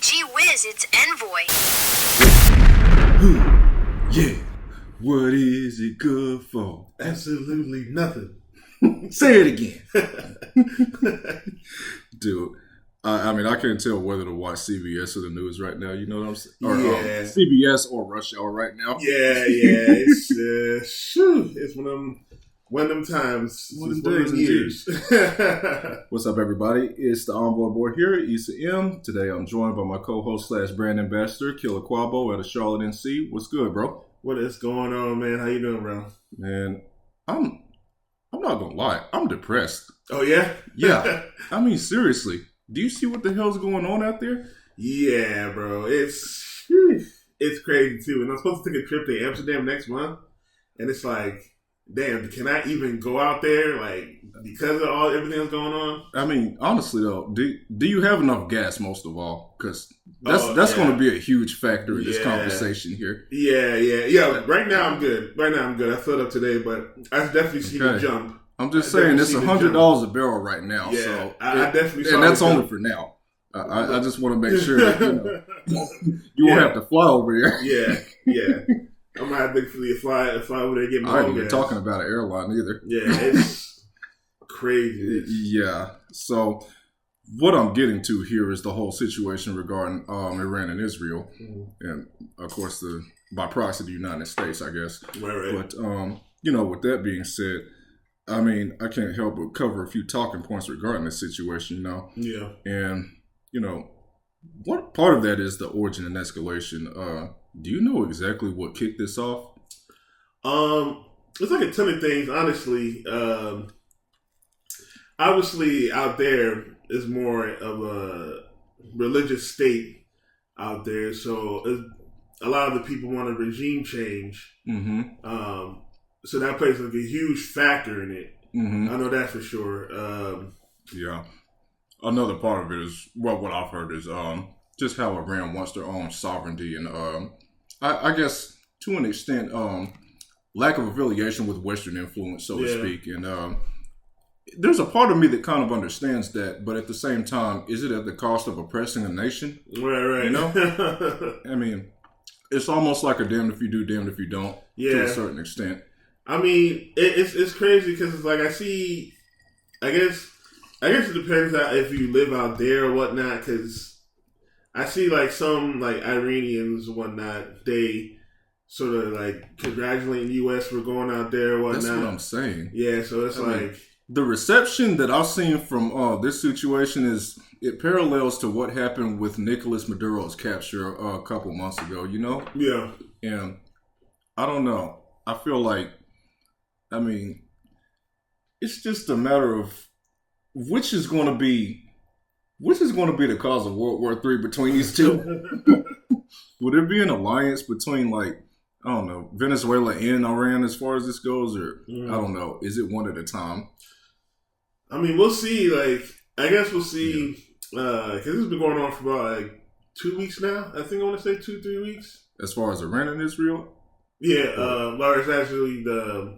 Gee whiz, it's Envoy. Yeah. What is it good for? Absolutely nothing. Say it again. Dude, I mean, I can't tell whether to watch CBS or the news right now. You know what I'm saying? Or CBS or Rush Hour right now. Yeah. It's one of them times. One of them days and years. What's up, everybody? It's the Envoy boy here, Issa M. Today, I'm joined by my co-host / brand ambassador, Killer Quabo, out of Charlotte, NC. What's good, bro? What is going on, man? How you doing, bro? Man, I'm not gonna lie. I'm depressed. Oh yeah, yeah. I mean, seriously. Do you see what the hell's going on out there? Yeah, bro. It's crazy too. And I'm supposed to take a trip to Amsterdam next month, and it's like, damn, can I even go out there? Like, because of everything that's going on. I mean, honestly though, do you have enough gas? Most of all, because that's going to be a huge factor in this conversation here. Yeah. Right now I'm good. I filled up today, but I definitely see the jump. I'm just saying it's $100 a barrel right now. Yeah, so I definitely saw and that's only for now. I just want to make sure that, you won't have to fly over there. Yeah. I'm gonna have to fly over there and get my I ain't even talking about an airline either. Yeah, it's crazy. Yeah. So what I'm getting to here is the whole situation regarding Iran and Israel, and of course by proxy the United States, I guess. Right. But with that being said, I mean, I can't help but cover a few talking points regarding this situation, Yeah. And what part of that is the origin and escalation? Do you know exactly what kicked this off? It's like a ton of things, honestly. Obviously, out there is more of a religious state out there, so a lot of the people want a regime change. Mm-hmm. So that plays like a huge factor in it. Mm-hmm. I know that for sure. Yeah. Another part of it is what I've heard is just how Iran wants their own sovereignty, and I guess to an extent lack of affiliation with Western influence, so to speak. And there's a part of me that kind of understands that, but at the same time, is it at the cost of oppressing a nation? Right. You know? I mean, it's almost like a damned if you do, damned if you don't, to a certain extent. I mean, it's crazy because it's like I guess it depends on if you live out there or whatnot, because I see like some like Iranians and whatnot, they sort of like congratulating the U.S. for going out there or whatnot. That's what I'm saying. Yeah, so it's like the reception that I've seen from this situation it parallels to what happened with Nicolas Maduro's capture a couple months ago, you know? Yeah. And I don't know. I feel like, I mean, it's just a matter of which is going to be the cause of World War III between these two. Would there be an alliance between, like, I don't know, Venezuela and Iran as far as this goes, or I don't know, is it one at a time? I mean, we'll see. Like, I guess we'll see, because this has been going on for about like 2 weeks now. I think I want to say 2-3 weeks. As far as Iran and Israel? Yeah, well, it's actually the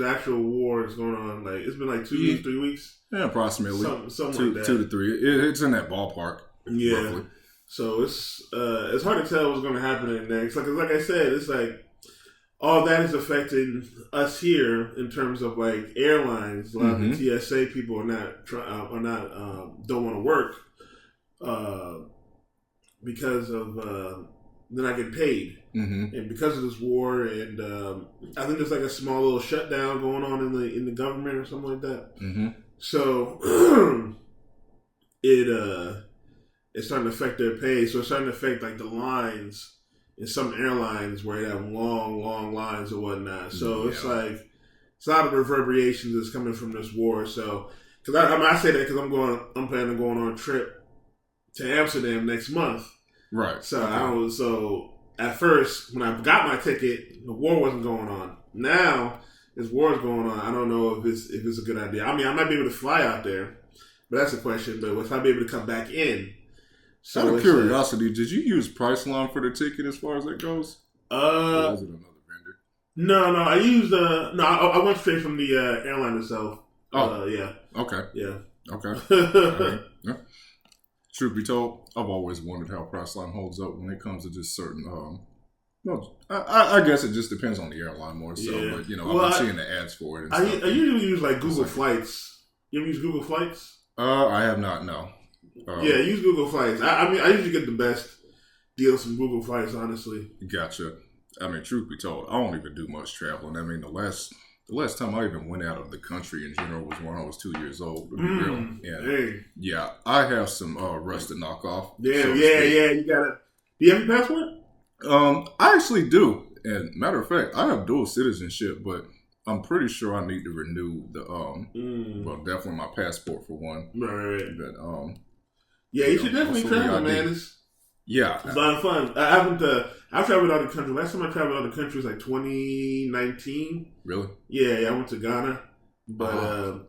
actual war is going on. Like, it's been like 2 weeks, 3 weeks. Yeah, approximately. Something like that. 2 to 3. It's in that ballpark. Yeah. Roughly. So it's hard to tell what's going to happen in next. Like I said, it's like all that is affecting us here in terms of like airlines. A lot of the TSA people are not don't want to work because of they're not getting paid, and because of this war. And I think there's like a small little shutdown going on in the government or something like that. Mm-hmm. So it's starting to affect their pay. So it's starting to affect like the lines in some airlines where they have long lines or whatnot. So it's like it's a lot of reverberations that's coming from this war. So because I say that because I'm planning on going on a trip to Amsterdam next month. Right. So so at first when I got my ticket, the war wasn't going on. Now this war is going on. I don't know if it's a good idea. I mean, I might be able to fly out there, but that's a question. But if I'll be able to come back in. So out of curiosity, did you use Priceline for the ticket as far as that goes? Or was it another vendor? No. I used I went straight from the airline itself. Oh, yeah. Okay. Yeah. Okay. All right. Yeah. Truth be told, I've always wondered how Priceline holds up when it comes to just certain. No, I guess it just depends on the airline more so. Yeah. But Well, I've been seeing the ads for it. And I stuff. usually use like Google Flights. You ever use Google Flights? I have not. No. Yeah, use Google Flights. I mean, I usually get the best deals from Google Flights. Honestly. Gotcha. I mean, truth be told, I don't even do much traveling. I mean, the last time I even went out of the country in general was when I was 2 years old. To be real. And Hey. yeah, I have some rust to knock off. Yeah. You gotta. Do you have your passport? I actually do. And matter of fact, I have dual citizenship, but I'm pretty sure I need to renew the well, definitely my passport for one. Right. But yeah, you should definitely travel, man. It's a lot of fun. I've traveled out of the country. Last time I traveled out of the country was like 2019. Really? Yeah, I went to Ghana. But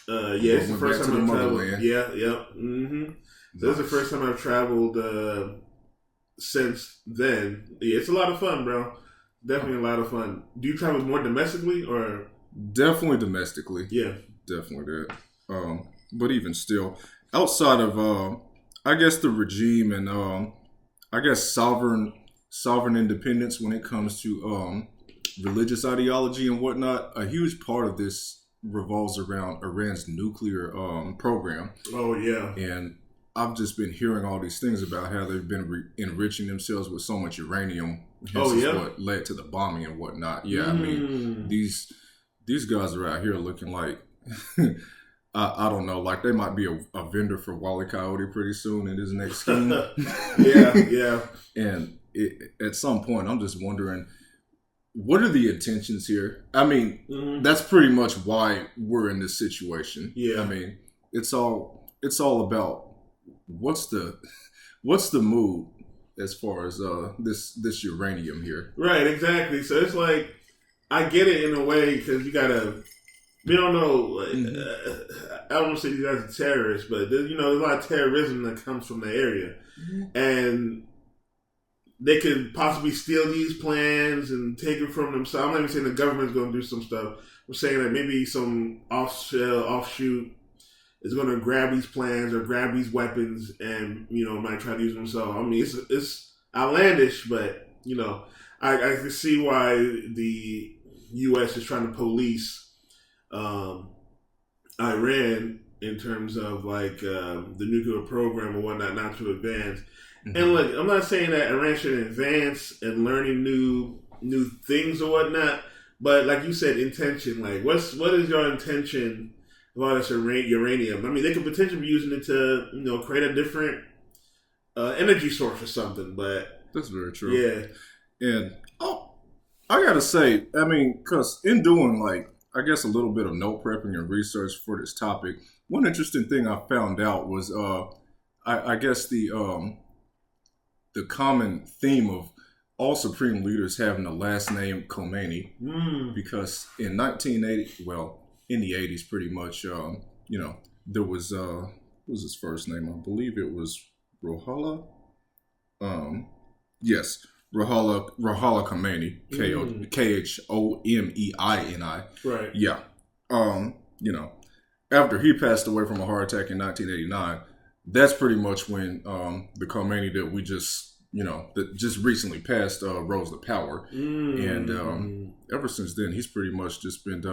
it's the first time I've traveled. Yeah. Mm-hmm. So this is the first time I've traveled since then. Yeah, it's a lot of fun, bro. Definitely a lot of fun. Do you travel more domestically or? Definitely domestically. Yeah. Definitely that. But even still, outside of I guess the regime and I guess sovereign independence when it comes to religious ideology and whatnot, a huge part of this revolves around Iran's nuclear program. Oh yeah. And I've just been hearing all these things about how they've been enriching themselves with so much uranium. This is what led to the bombing and whatnot. Yeah, I mean, these guys are out here looking like, I don't know, like they might be a vendor for Wile E. Coyote pretty soon in his next scheme. yeah. And at some point, I'm just wondering, what are the intentions here? I mean, that's pretty much why we're in this situation. Yeah. I mean, it's all about what's the mood as far as this uranium here. Right, exactly. So it's like, I get it in a way because we don't know, I don't want to say these guys are terrorists, but there's a lot of terrorism that comes from the area. And they could possibly steal these plans and take it from themselves. I'm not even saying the government's going to do some stuff. I'm saying that maybe some offshoot is going to grab these plans or grab these weapons and, might try to use them themselves. I mean, it's outlandish, but, I can see why the U.S. is trying to police Iran in terms of like the nuclear program or whatnot, not to advance. And look, I'm not saying that Iran should advance and learning new things or whatnot, but like you said, intention. Like, what is your intention about this uranium? I mean, they could potentially be using it to create a different energy source or something. But that's very true. Yeah, and I gotta say, I mean, because in doing I guess a little bit of note prepping and research for this topic, one interesting thing I found out was I guess the common theme of all supreme leaders having the last name Khomeini, because in 1980, well, in the 80s, pretty much, there was what was his first name? I believe it was Ruhollah. Yes. Ruhollah Khomeini, Khomeini. Right. Yeah. After he passed away from a heart attack in 1989, that's pretty much when the Khomeini that we just, that just recently passed rose to power. And ever since then, he's pretty much just been,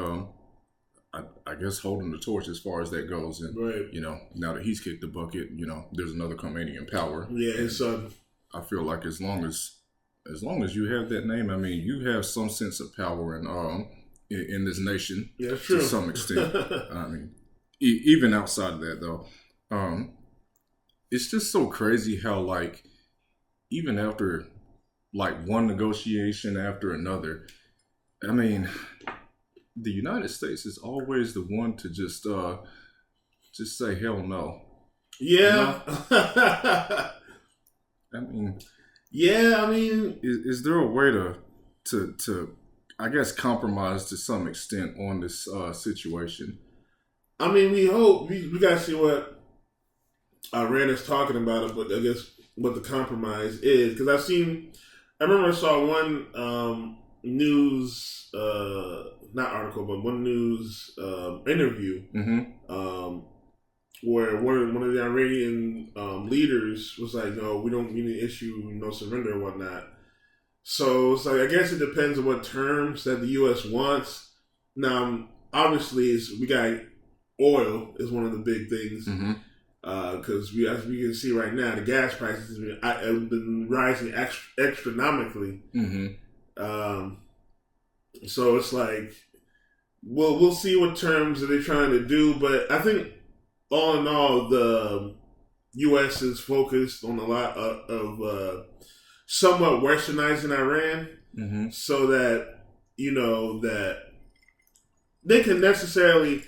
I guess, holding the torch as far as that goes. And, now that he's kicked the bucket, there's another Khomeini in power. Yeah, his son. I feel like as long as you have that name, I mean, you have some sense of power in this nation to some extent. I mean, even outside of that, though, it's just so crazy how, even after, one negotiation after another, I mean, the United States is always the one to just say hell no. Yeah. I mean... Yeah, I mean, is there a way to I guess compromise to some extent on this situation? I mean, we hope we gotta see what Iran is talking about, but I guess what the compromise is, because I remember I saw one news not article, but one news interview where one of the Iranian leaders was like, "No, we don't need to issue no surrender and whatnot." So it's like I guess it depends on what terms that the U.S. wants. Now, obviously, we got oil is one of the big things because as we can see right now, the gas prices have been rising astronomically. So it's like, we'll see what terms that they're trying to do, but I think all in all, the U.S. is focused on a lot of somewhat westernizing Iran, so that that they can necessarily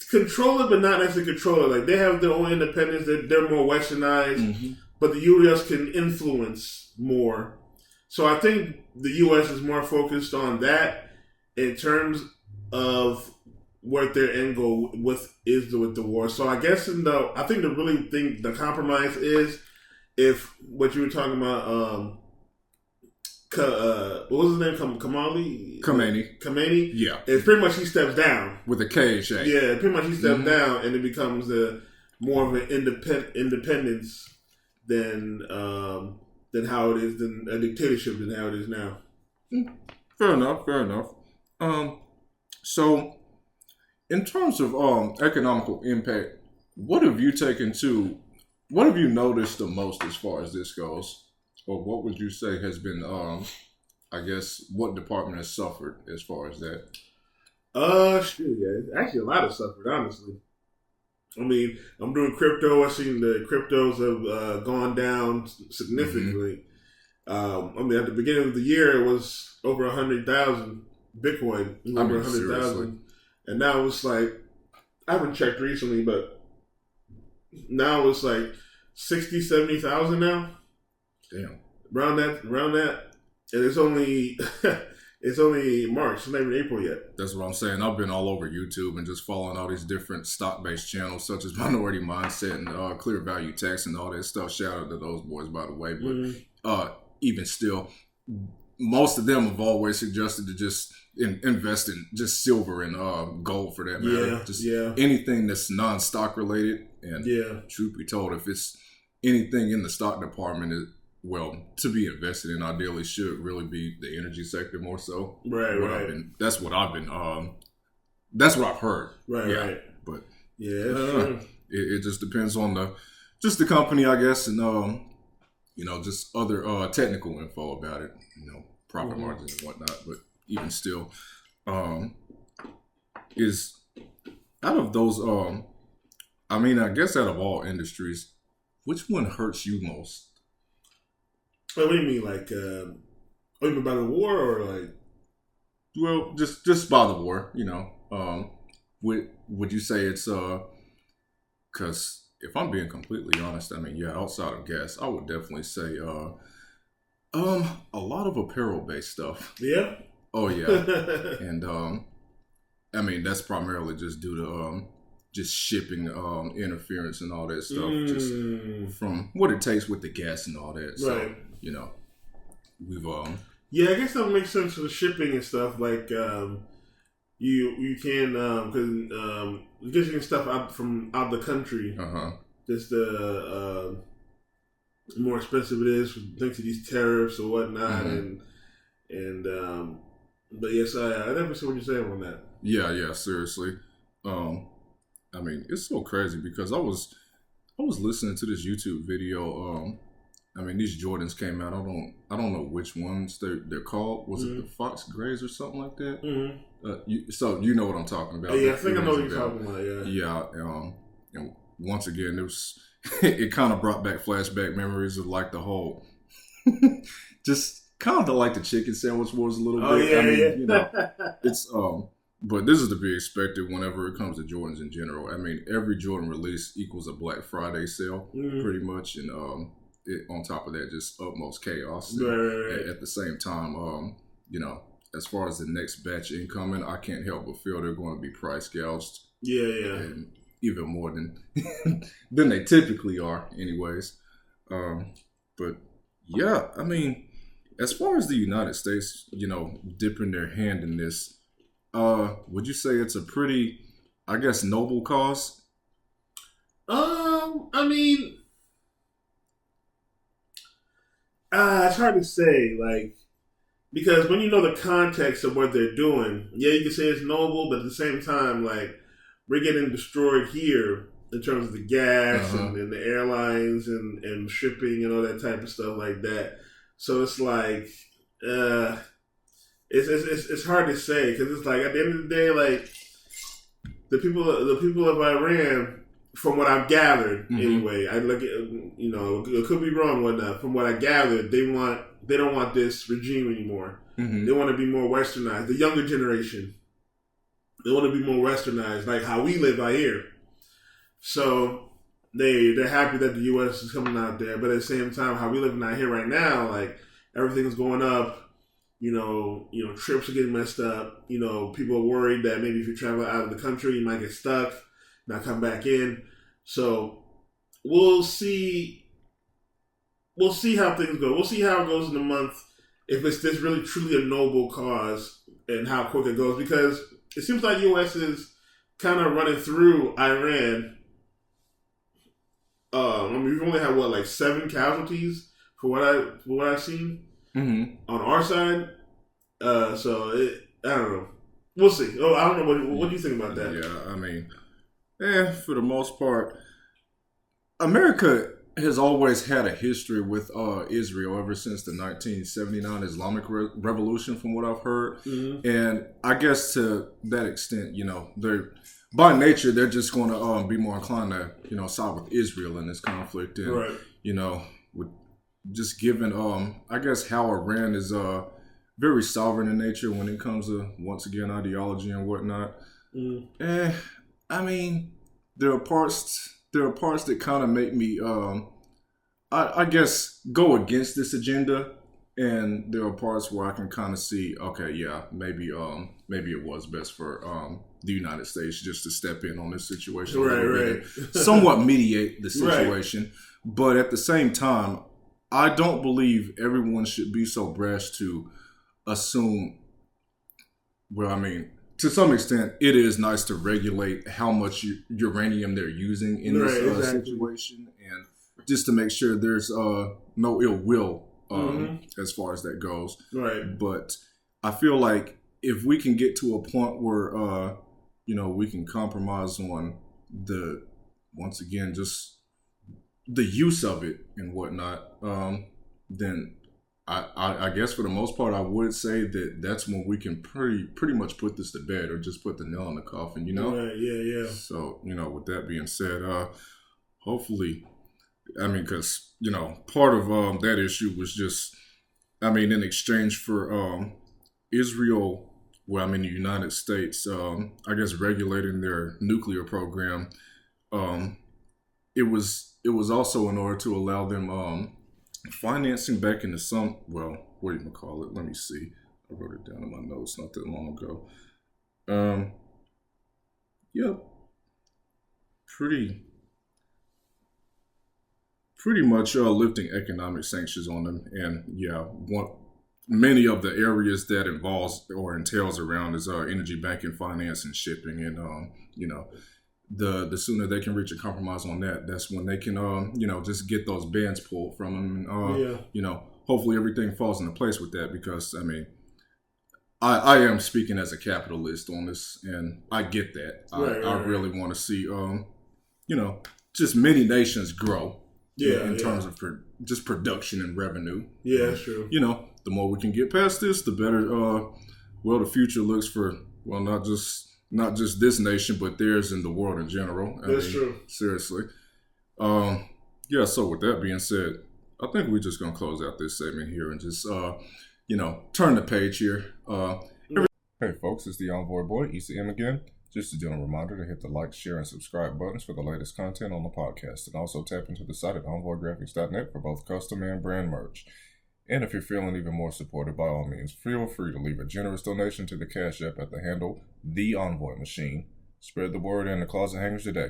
control it, but not necessarily control it. Like they have their own independence; they're more westernized, but the U.S. can influence more. So I think the U.S. is more focused on that in terms of what their end goal is with the war. So I guess I think the compromise is if what you were talking about, what was his name? Khamenei. Yeah. It's pretty much he steps down with a K shape. Yeah, pretty much he steps down, and it becomes more of an independence than how it is, than a dictatorship than how it is now. Fair enough. So in terms of economical impact, what have you noticed the most as far as this goes? Or what would you say has been, I guess, what department has suffered as far as that? Actually a lot of suffered, honestly. I mean, I'm doing crypto. I've seen the cryptos have gone down significantly. I mean, at the beginning of the year, it was over 100,000 Bitcoin. Over 100,000. And now it's like, I haven't checked recently, but now it's like 60, 70,000 now. Damn. Around that. And it's only March. It's not even April yet. That's what I'm saying. I've been all over YouTube and just following all these different stock-based channels such as Minority Mindset and Clear Value Tax and all that stuff. Shout out to those boys, by the way. But even still, most of them have always suggested to just invest in just silver and gold for that matter. Anything that's non-stock related. And truth be told, if it's anything in the stock department, to be invested in, ideally should really be the energy sector more so. Right. That's what I've heard. Right. But it just depends on the company, I guess, and just other technical info about it, profit margins and whatnot. But even still, is out of those, I guess out of all industries, which one hurts you most? What do you mean, like, even by the war, or like? Well, just by the war, would you say it's because if I'm being completely honest, outside of gas, I would definitely say a lot of apparel based stuff. Yeah. Oh yeah, and that's primarily just due to just shipping interference and all that stuff, just from what it takes with the gas and all that. So, right. We've I guess that makes sense for the shipping and stuff. Like you can because getting stuff out the country. Just the more expensive it is thanks to these tariffs or whatnot, and but yes, I never see what you're saying on that. Yeah, seriously. It's so crazy because I was listening to this YouTube video. These Jordans came out. I don't know which ones they're called. Was it the Fox Grays or something like that? So you know what I'm talking about. I think I know what you're talking about. Yeah. And once again, it kind of brought back flashback memories of like the whole, just kind of like the chicken sandwich wars a little bit. It's but this is to be expected whenever it comes to Jordans in general. Every Jordan release equals a Black Friday sale, pretty much, and on top of that, just utmost chaos. Right. At the same time, as far as the next batch incoming, I can't help but feel they're going to be price gouged. Yeah. And even more than than they typically are, anyways. But yeah, as far as the United States, dipping their hand in this, would you say it's a pretty, I guess, noble cause? I mean, it's hard to say, like, because when you know the context of what they're doing, yeah, you can say it's noble, but at the same time, like, we're getting destroyed here in terms of the gas and the airlines and shipping and all that type of stuff like that. So it's like, it's hard to say because it's like at the end of the day, like the people of Iran, from what I've gathered anyway, I look at it could be wrong, whatnot. From what I gathered, they don't want this regime anymore. They want to be more westernized. The younger generation, they want to be more westernized, like how we live out here. So they're happy that the U.S. is coming out there, but at the same time, how we living out here right now, like everything's going up. Trips are getting messed up. People are worried that maybe if you travel out of the country, you might get stuck, not come back in. So we'll see. We'll see how things go. We'll see how it goes in a month. If it's this really truly a noble cause and how quick it goes, because it seems like U.S. is kind of running through Iran. We've only had like 7 casualties for what I've seen on our side. I don't know. We'll see. Oh, I don't know. What do you think about that? Yeah, I mean, for the most part, America has always had a history with Israel ever since the 1979 Islamic Revolution, from what I've heard. And I guess to that extent, they're by nature they're just going to be more inclined to side with Israel in this conflict, and with just given I guess how Iran is very sovereign in nature when it comes to, once again, ideology and whatnot. I mean, there are parts that kind of make me, I guess, go against this agenda, and there are parts where I can kind of see, okay, yeah, maybe it was best for the United States just to step in on this situation, right, somewhat mediate the situation, but at the same time, I don't believe everyone should be so brash to assume. Well, I mean, to some extent, it is nice to regulate how much uranium they're using in this situation, and just to make sure there's no ill will as far as that goes. Right. But I feel like if we can get to a point where we can compromise on once again, just the use of it and whatnot, then I guess for the most part, I would say that's when we can pretty much put this to bed, or just put the nail in the coffin, Right, yeah. So, with that being said, hopefully, I mean, because, part of that issue was just, I mean, in exchange for Israel, the United States, I guess, regulating their nuclear program, it was also in order to allow them financing back into some, what do you call it? Let me see. I wrote it down in my notes not that long ago. Pretty much lifting economic sanctions on them, and many of the areas that involves or entails around is energy, banking, finance, and shipping, and the sooner they can reach a compromise on that, that's when they can just get those bans pulled from them, and hopefully everything falls into place with that, because I mean, I am speaking as a capitalist on this, and I get that. I really want to see just many nations grow. In terms of just production and revenue. Yeah, that's true. The more we can get past this, the better. The future looks for not just this nation, but theirs in the world in general. That's true. Seriously. So with that being said, I think we're just gonna close out this segment here and just turn the page here. Hey folks, it's the Envoy boy, ECM again. Just a gentle reminder to hit the like, share, and subscribe buttons for the latest content on the podcast, and also tap into the site at envoygraphics.net for both custom and brand merch. And if you're feeling even more supported, by all means, feel free to leave a generous donation to the Cashapp at the handle TheEnvoyMachine. Spread the word in the closet hangers today.